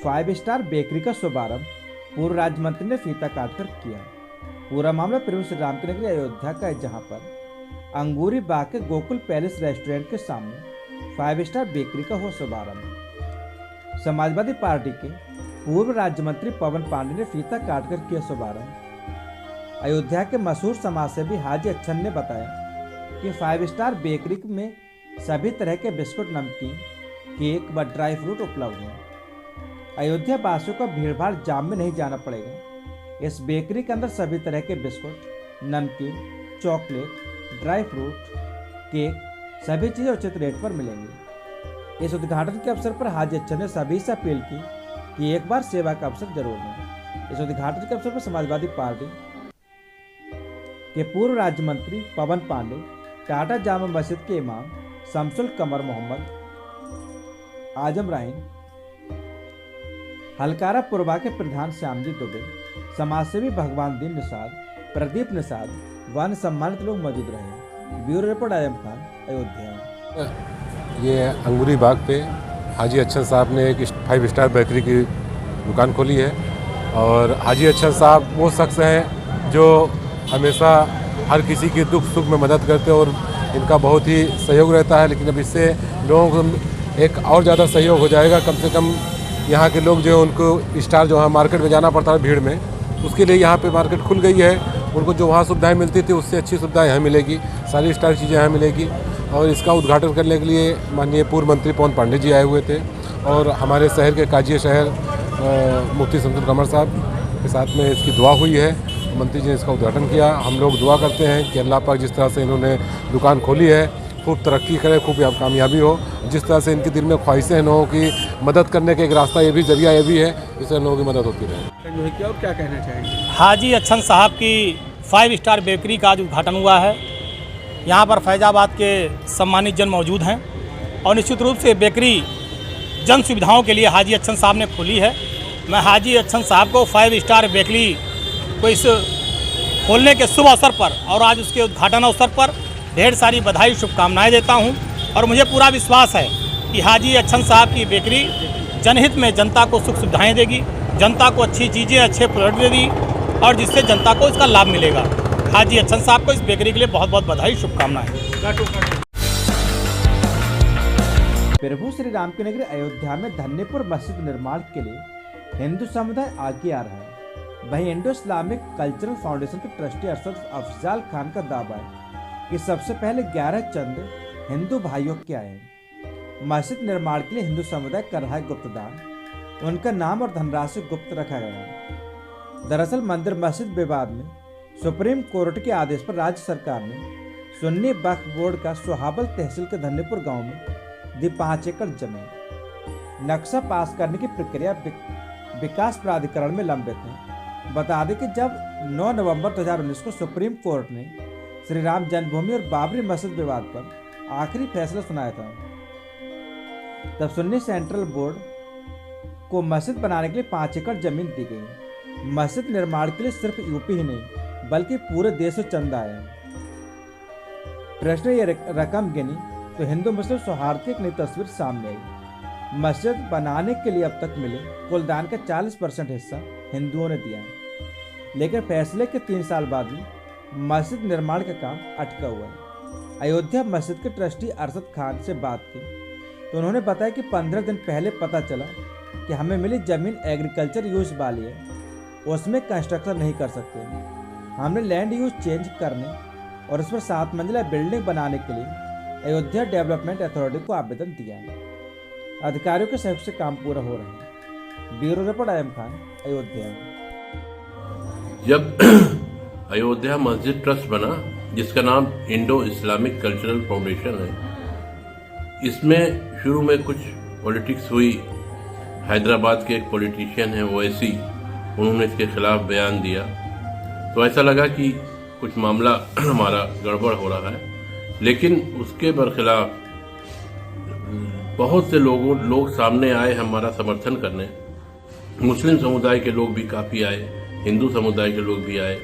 5 star bakery का शुभारंभ पूर्व राज्य मंत्री ने फीता काटकर किया। पूरा मामला प्रभु श्री राम की नगरी अयोध्या का है, जहां पर अंगूरी बाग के गोकुल पैलेस रेस्टोरेंट के सामने 5 स्टार बेकरी का हो शुभारंभ। समाजवादी पार्टी के पूर्व राज्य मंत्री पवन पांडे ने फीता काटकर किया शुभारंभ। अयोध्या के मशहूर समाजसेवी हाजी अच्छन ने बताया कि 5 स्टार बेकरी में सभी तरह के बिस्कुट, नमकीन, केक व ड्राई फ्रूट उपलब्ध हैं। अयोध्या वासियों को भीड़भाड़ जाम में नहीं जाना पड़ेगा। इस बेकरी के अंदर सभी तरह के बिस्कुट, नमकीन, चॉकलेट, ड्राई फ्रूट, केक सभी चीज़ें उचित रेट पर मिलेंगी। इस उद्घाटन के अवसर पर हाजी अच्छन ने सभी से अपील की कि एक बार सेवा का अवसर जरूर लें। इस उद्घाटन के अवसर पर समाजवादी पार्टी के पूर्व राज्य मंत्री पवन पांडे, टाटा जामा मस्जिद के इमाम शमसुल कमर मोहम्मद, आजम राइन, हलकारा पुरवा के प्रधान श्यामजी दुबे, समाजसेवी भगवान दीन निषाद, प्रदीप निषाद व अन्य सम्मानित लोग मौजूद रहे। Bureau report Azam Khan, Ayodhya. ये अंगूरी बाग पे हाजी अच्छन साहब ने एक 5 स्टार बेकरी की दुकान खोली है और हाजी अच्छन साहब वो शख्स हैं जो हमेशा हर किसी के दुख सुख में मदद करते हैं और इनका बहुत ही सहयोग रहता है। लेकिन अब इससे लोगों को एक और ज़्यादा सहयोग हो जाएगा। कम से कम यहाँ के लोग जो उनको स्टार जो है मार्केट में जाना पड़ता है भीड़ में, उसके लिए यहाँ पे मार्केट खुल गई है। उनको जो वहाँ सुविधाएं मिलती थी उससे अच्छी सुविधाएं यहाँ मिलेगी, सारी स्टार चीज़ें यहाँ मिलेगी। और इसका उद्घाटन करने के लिए माननीय पूर्व मंत्री पवन पांडे जी आए हुए थे और हमारे शहर के काजी शहर मुफ्ती शमसुल कमर साहब के साथ में इसकी दुआ हुई है। मंत्री जी ने इसका उद्घाटन किया। हम लोग दुआ करते हैं कि अल्लाह पाक जिस तरह से इन्होंने दुकान खोली है खूब तरक्की करे, खूब कामयाबी हो। जिस तरह से इनके दिल में ख्वाहिशें हैं लोगों की मदद करने का एक रास्ता ये भी जरिया ये भी है, जिससे लोगों की मदद होती रहे। और क्या कहना चाहेंगे? हाजी अच्छन साहब की 5 स्टार बेकरी का आज उद्घाटन हुआ है। यहाँ पर फैज़ाबाद के सम्मानित जन मौजूद हैं और निश्चित रूप से बेकरी जन सुविधाओं के लिए हाजी अच्छन साहब ने खोली है। मैं हाजी अच्छन साहब को 5 स्टार बेकरी को इस खोलने के शुभ अवसर पर और आज उसके उद्घाटन अवसर पर ढेर सारी बधाई शुभकामनाएं देता हूं और मुझे पूरा विश्वास है कि हाजी अच्छन साहब की बेकरी जनहित में जनता को सुख सुविधाएं देगी, जनता को अच्छी चीज़ें, अच्छे प्रोडक्ट देगी और जिससे जनता को इसका लाभ मिलेगा। हाजी अच्छन साहब को इस बेकरी के लिए बहुत बहुत बधाई शुभकामनाएं। प्रभु श्री राम की नगरी अयोध्या में धन्यपुर मस्जिद निर्माण के लिए हिंदू समुदाय आगे आ रहा है। वहीं इंडो इस्लामिक कल्चरल फाउंडेशन के ट्रस्टी अरशद अफजाल खान का दावा है कि सबसे पहले 11 चंद हिंदू भाइयों के आए हैं। मस्जिद निर्माण के लिए हिंदू समुदाय कर रहा है गुप्तदान। उनका नाम और धनराशि गुप्त रखा गया है। दरअसल मंदिर मस्जिद विवाद में सुप्रीम कोर्ट के आदेश पर राज्य सरकार ने सुन्नी वक्फ बोर्ड का सोहाबल तहसील के धन्यपुर गांव में दी 5 एकड़ जमीन। नक्शा पास करने की प्रक्रिया विकास प्राधिकरण में लंबित है। बता दें कि जब 9 नवंबर 2019 को सुप्रीम कोर्ट ने श्री राम जन्मभूमि और बाबरी मस्जिद विवाद पर आखिरी फैसला सुनाया था, तब सुन्नी सेंट्रल बोर्ड को मस्जिद बनाने के लिए 5 एकड़ जमीन दी गई। मस्जिद निर्माण के लिए सिर्फ यूपी ही नहीं बल्कि पूरे देश से चंदा आया। ट्रस्ट ने यह रकम गिनी तो हिंदू मुस्लिम सौहार्द की एक नई तस्वीर सामने आई। मस्जिद बनाने के लिए अब तक मिले कुल दान का 40% हिस्सा हिंदुओं ने दिया है, लेकिन फैसले के 3 साल बाद भी मस्जिद निर्माण का काम अटका हुआ है। अयोध्या मस्जिद के ट्रस्टी अरशद खान से बात की तो उन्होंने बताया कि 15 दिन पहले पता चला कि हमें मिली जमीन एग्रीकल्चर यूज वाली है, उसमें कंस्ट्रक्शन नहीं कर सकते। हमने लैंड यूज चेंज करने और उस पर 7 मंजिला बिल्डिंग बनाने के लिए अयोध्या डेवलपमेंट अथॉरिटी को आवेदन दिया है। अधिकारियों के सहयोग से काम पूरा हो रहा है। Bureau report Azam Khan, Ayodhya. जब अयोध्या मस्जिद ट्रस्ट बना, जिसका नाम इंडो इस्लामिक कल्चरल फाउंडेशन है, इसमें शुरू में कुछ पॉलिटिक्स हुई। हैदराबाद के एक पॉलिटिशियन हैं ओवैसी, उन्होंने इसके खिलाफ बयान दिया तो ऐसा लगा कि कुछ मामला हमारा गड़बड़ हो रहा है। लेकिन उसके बरखिलाफ बहुत से लोग सामने आए हमारा समर्थन करने। मुस्लिम समुदाय के लोग भी काफ़ी आए, हिंदू समुदाय के लोग भी आए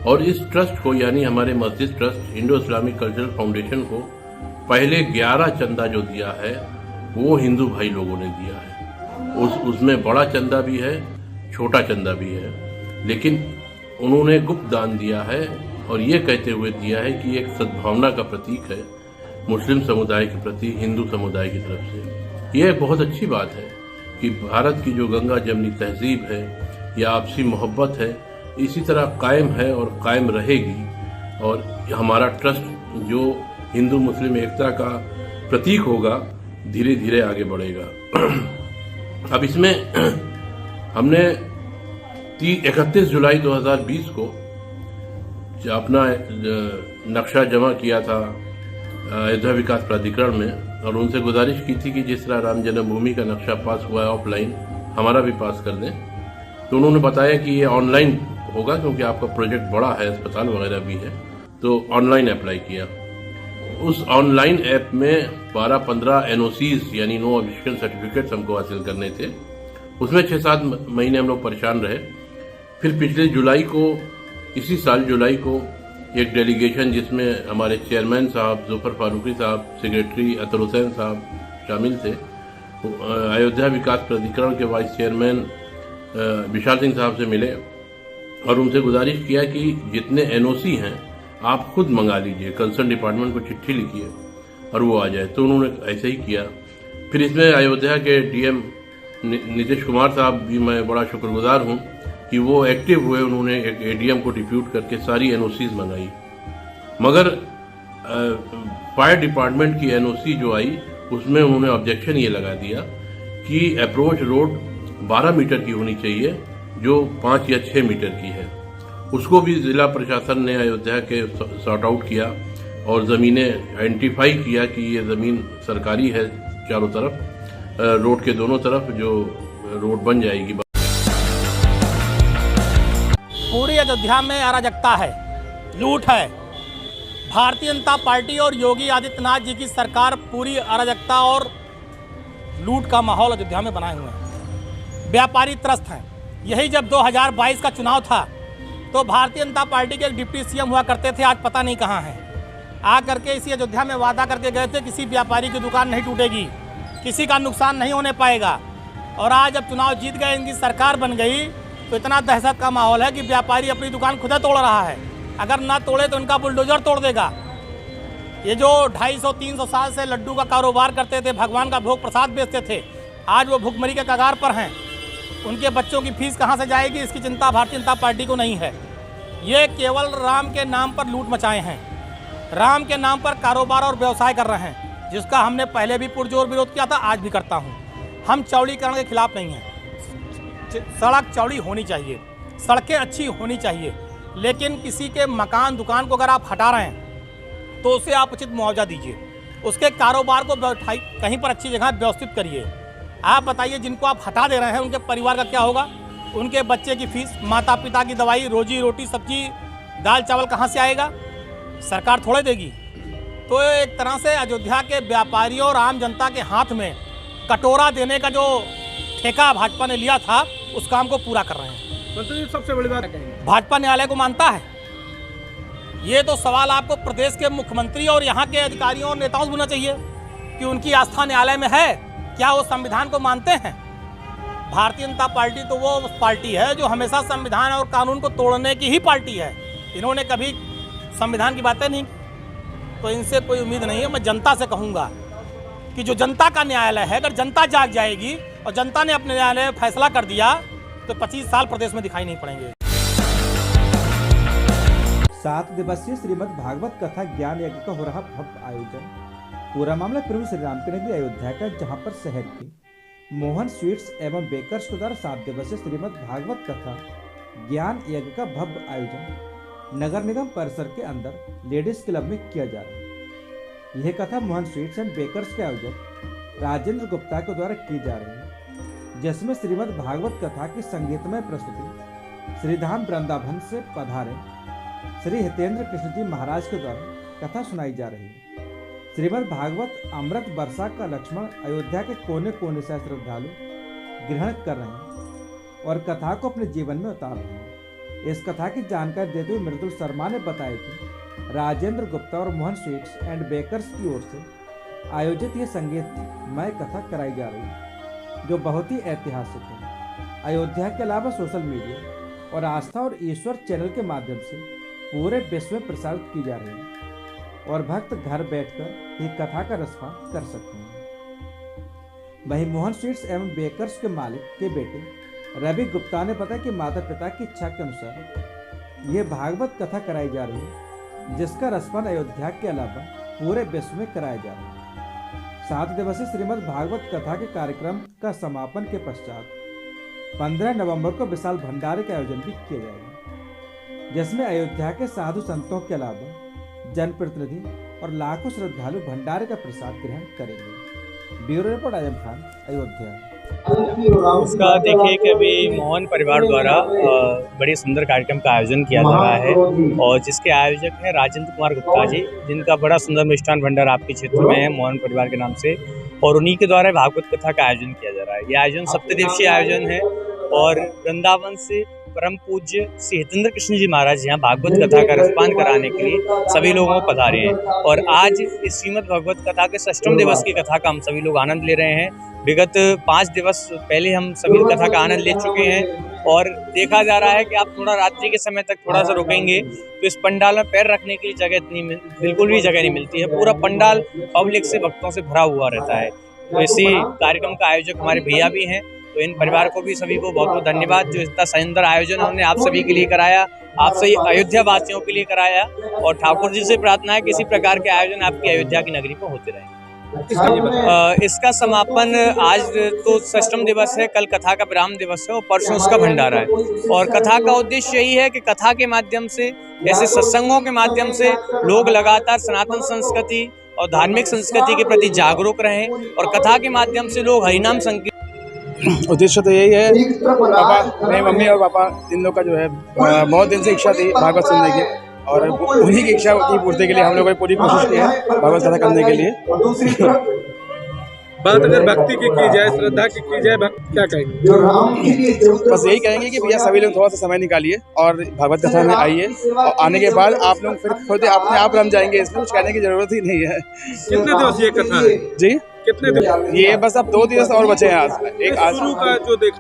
और इस ट्रस्ट को यानी हमारे मस्जिद trust Indo Islamic cultural foundation को पहले 11 चंदा जो दिया है वो हिंदू भाई लोगों ने दिया है उसमें बड़ा चंदा भी है, छोटा चंदा भी है, लेकिन उन्होंने गुप्त दान दिया है और ये कहते हुए दिया है कि एक सद्भावना का प्रतीक है मुस्लिम समुदाय के प्रति हिंदू समुदाय की तरफ से। यह बहुत अच्छी बात है कि भारत की जो गंगा जमनी तहजीब है या आपसी मोहब्बत है इसी तरह कायम है और कायम रहेगी, और हमारा ट्रस्ट जो हिंदू मुस्लिम एकता का प्रतीक होगा धीरे धीरे आगे बढ़ेगा। अब इसमें हमने 31 जुलाई 2020 को अपना नक्शा जमा किया था अयोध्या विकास प्राधिकरण में और उनसे गुजारिश की थी कि जिस तरह राम जन्मभूमि का नक्शा पास हुआ है ऑफलाइन, हमारा भी पास कर दें। तो उन्होंने बताया कि ये ऑनलाइन होगा क्योंकि आपका प्रोजेक्ट बड़ा है, अस्पताल वगैरह भी है, तो ऑनलाइन अप्लाई किया। उस ऑनलाइन ऐप में 12-15 NOCs यानी नो ऑब्जेक्शन सर्टिफिकेट्स हमको हासिल करने थे। उसमें 6-7 महीने हम लोग परेशान रहे। फिर पिछले जुलाई को, इसी साल जुलाई को, एक डेलीगेशन जिसमें हमारे चेयरमैन साहब जुफर फारूकी साहब, सेक्रेटरी अतर हुसैन साहब शामिल थे, अयोध्या विकास प्राधिकरण के वाइस चेयरमैन विशाल सिंह साहब से मिले और उनसे गुजारिश किया कि जितने NOC हैं आप खुद मंगा लीजिए, कंसर्न डिपार्टमेंट को चिट्ठी लिखिए और वो आ जाए। तो उन्होंने ऐसे ही किया। फिर इसमें अयोध्या के DM नीतीश कुमार साहब भी मैं बड़ा शुक्रगुजार हूँ कि वो एक्टिव हुए, उन्होंने एक ADM को डिप्यूट करके सारी NOCs मंगाई। मगर फायर डिपार्टमेंट की NOC जो आई उसमें उन्होंने ऑब्जेक्शन ये लगा दिया कि अप्रोच रोड 12 मीटर की होनी चाहिए जो 5 या 6 मीटर की है। उसको भी जिला प्रशासन ने अयोध्या के सॉर्ट आउट किया और ज़मीनें आइडेंटिफाई किया कि ये ज़मीन सरकारी है चारों तरफ, रोड के दोनों तरफ जो रोड बन जाएगी। पूरी अयोध्या में अराजकता है, लूट है। भारतीय जनता पार्टी और योगी आदित्यनाथ जी की सरकार पूरी अराजकता और लूट का माहौल अयोध्या में बनाए हुए हैं। व्यापारी त्रस्त हैं। यही जब 2022 का चुनाव था तो भारतीय जनता पार्टी के एक डिप्टी CM हुआ करते थे, आज पता नहीं कहाँ हैं। आ करके इसी अयोध्या में वादा करके गए थे किसी व्यापारी की दुकान नहीं टूटेगी, किसी का नुकसान नहीं होने पाएगा। और आज जब चुनाव जीत गए, इनकी सरकार बन गई, तो इतना दहशत का माहौल है कि व्यापारी अपनी दुकान खुद तोड़ रहा है। अगर ना तोड़े तो उनका बुलडोजर तोड़ देगा। ये जो 250-300 साल से लड्डू का कारोबार करते थे, भगवान का भोग प्रसाद बेचते थे, आज वो भुखमरी के कगार पर हैं। उनके बच्चों की फीस कहाँ से जाएगी, इसकी चिंता भारतीय जनता पार्टी को नहीं है। ये केवल राम के नाम पर लूट मचाए हैं, राम के नाम पर कारोबार और व्यवसाय कर रहे हैं, जिसका हमने पहले भी पुरजोर विरोध किया था, आज भी करता हूँ। हम चौड़ीकरण के खिलाफ नहीं हैं। सड़क चौड़ी होनी चाहिए, सड़कें अच्छी होनी चाहिए, लेकिन किसी के मकान दुकान को अगर आप हटा रहे हैं तो उसे आप उचित मुआवजा दीजिए, उसके कारोबार को कहीं पर अच्छी जगह व्यवस्थित करिए। आप बताइए, जिनको आप हटा दे रहे हैं उनके परिवार का क्या होगा? उनके बच्चे की फीस, माता पिता की दवाई, रोजी रोटी, सब्जी दाल चावल कहाँ से आएगा? सरकार थोड़े देगी। तो एक तरह से अयोध्या के व्यापारियों और आम जनता के हाथ में कटोरा देने का जो ठेका भाजपा ने लिया था, उस काम को पूरा कर रहे हैं। मंत्री जी, सबसे बड़ी बात है, भाजपा न्यायालय को मानता है? ये तो सवाल आपको प्रदेश के मुख्यमंत्री और यहाँ के अधिकारियों और नेताओं से पूछना चाहिए कि उनकी आस्था न्यायालय में है, क्या वो संविधान को मानते हैं? भारतीय जनता पार्टी तो वो पार्टी है जो हमेशा संविधान और कानून को तोड़ने की ही पार्टी है। इन्होंने कभी संविधान की बातें नहीं, तो इनसे कोई उम्मीद नहीं है। मैं जनता से कहूँगा कि जो जनता का न्यायालय है, अगर जनता जाग जाएगी और जनता ने अपने न्यायालय में फैसला कर दिया तो 25 साल प्रदेश में दिखाई नहीं पड़ेंगे। 7 दिवसीय श्रीमद् भागवत कथा ज्ञान यज्ञ का हो रहा भव्य आयोजन। पूरा मामला प्रभु श्री राम की नगरी अयोध्या का, जहां पर शहर की मोहन स्वीट्स एवं बेकर्स के द्वारा 7 दिवसीय श्रीमद् भागवत कथा ज्ञान यज्ञ का भव्य आयोजन नगर निगम परिसर के अंदर लेडीज क्लब में किया जा रहा है। यह कथा मोहन स्वीट्स एंड बेकर्स के आयोजक राजेंद्र गुप्ता के द्वारा की जा रही है, जिसमें श्रीमद् भागवत कथा की संगीतमय प्रस्तुति श्रीधाम वृंदावन से पधारे श्री हितेंद्र कृष्ण जी महाराज के द्वारा कथा सुनाई जा रही है। श्रीमद् भागवत अमृत वर्षा का लक्ष्मण अयोध्या के कोने कोने से श्रद्धालु ग्रहण कर रहे हैं और कथा को अपने जीवन में उतार रहे हैं। इस कथा की जानकारी देते हुए मृदुल शर्मा ने बताया कि राजेंद्र गुप्ता और मोहन स्वीट्स एंड बेकर्स की ओर से आयोजित ये संगीतमय कथा कराई जा रही है। जो बहुत ही ऐतिहासिक है। अयोध्या के अलावा सोशल मीडिया और आस्था और ईश्वर चैनल के माध्यम से पूरे विश्व में प्रसारित की जा रही है और भक्त घर बैठकर ही कथा का रसपान कर सकते हैं। वहीं मोहन स्वीट्स एवं बेकर्स के मालिक के बेटे रवि गुप्ता ने बताया कि माता पिता की इच्छा के अनुसार ये भागवत कथा कराई जा रही है, जिसका रसपान अयोध्या के अलावा पूरे विश्व में कराया जा रहा है। 7 दिवसीय श्रीमद् भागवत कथा के कार्यक्रम का समापन के पश्चात 15 नवंबर को विशाल भंडारे का आयोजन भी किया जाएगा, जिसमें अयोध्या के साधु संतों के अलावा जनप्रतिनिधि और लाखों श्रद्धालु भंडारे का प्रसाद ग्रहण करेंगे। Bureau report Azam Khan, Ayodhya. इसका देखिए कि अभी मोहन परिवार द्वारा बड़ी सुंदर कार्यक्रम का आयोजन किया जा रहा है और जिसके आयोजक हैं राजेंद्र कुमार गुप्ता जी, जिनका बड़ा सुंदर मिष्ठान भंडार आपके क्षेत्र में है मोहन परिवार के नाम से, और उन्हीं के द्वारा भागवत कथा का आयोजन किया जा रहा है। ये आयोजन 7 दिवसीय आयोजन है और वृंदावन से परम पूज्य श्री हितेंद्र कृष्ण जी महाराज यहाँ भागवत कथा का रसपान कराने के लिए सभी लोगों को पधारे हैं और आज इस श्रीमद् भागवत कथा के 6वें दिवस की कथा का हम सभी लोग आनंद ले रहे हैं। विगत 5 दिवस पहले हम सभी कथा का आनंद ले चुके हैं और देखा जा रहा है कि आप थोड़ा रात्रि के समय तक थोड़ा सा रुकेंगे तो इस पंडाल में पैर रखने के लिए जगह बिल्कुल भी जगह नहीं मिलती है। पूरा पंडाल पब्लिक से, भक्तों से भरा हुआ रहता है। तो इसी कार्यक्रम का आयोजक हमारे भैया भी हैं, तो इन परिवार को भी सभी को बहुत बहुत धन्यवाद जो इतना सुंदर आयोजन उन्होंने आप सभी के लिए कराया, आप सभी अयोध्या वासियों के लिए कराया और ठाकुर जी से प्रार्थना है कि इसी प्रकार के आयोजन आपकी अयोध्या की नगरी में होते रहें। इसका समापन आज तो 6वां दिवस है, कल कथा का विराम दिवस है और परसों उसका भंडारा है और कथा का उद्देश्य यही है कि कथा के माध्यम से, ऐसे सत्संगों के माध्यम से लोग लगातार सनातन संस्कृति और धार्मिक संस्कृति के प्रति जागरूक रहें और कथा के माध्यम से लोग हरिनाम संकीर्तन। उद्देश्य तो यही है, पापा, मेरी मम्मी और पापा इन लोग का जो है बहुत दिन से इच्छा थी भागवत सुनने की और उन्हीं की इच्छा की पूर्ति के लिए हम लोगों ने पूरी कोशिश की है भागवत कथा करने के लिए। बात अगर भक्ति की जाए, श्रद्धा की जाए, क्या कहेंगे? बस यही कहेंगे कि भैया सभी लोग थोड़ा सा समय निकालिए और भागवत कथा में आइए और आने के बाद आप लोग फिर खुद अपने आप रम जाएंगे, इसमें कुछ कहने की जरूरत ही नहीं है। कितने दिवस ये कथा है जी? कितने दिवस? ये बस अब 2 दिवस और बचे हैं। आज शुरू का जो देख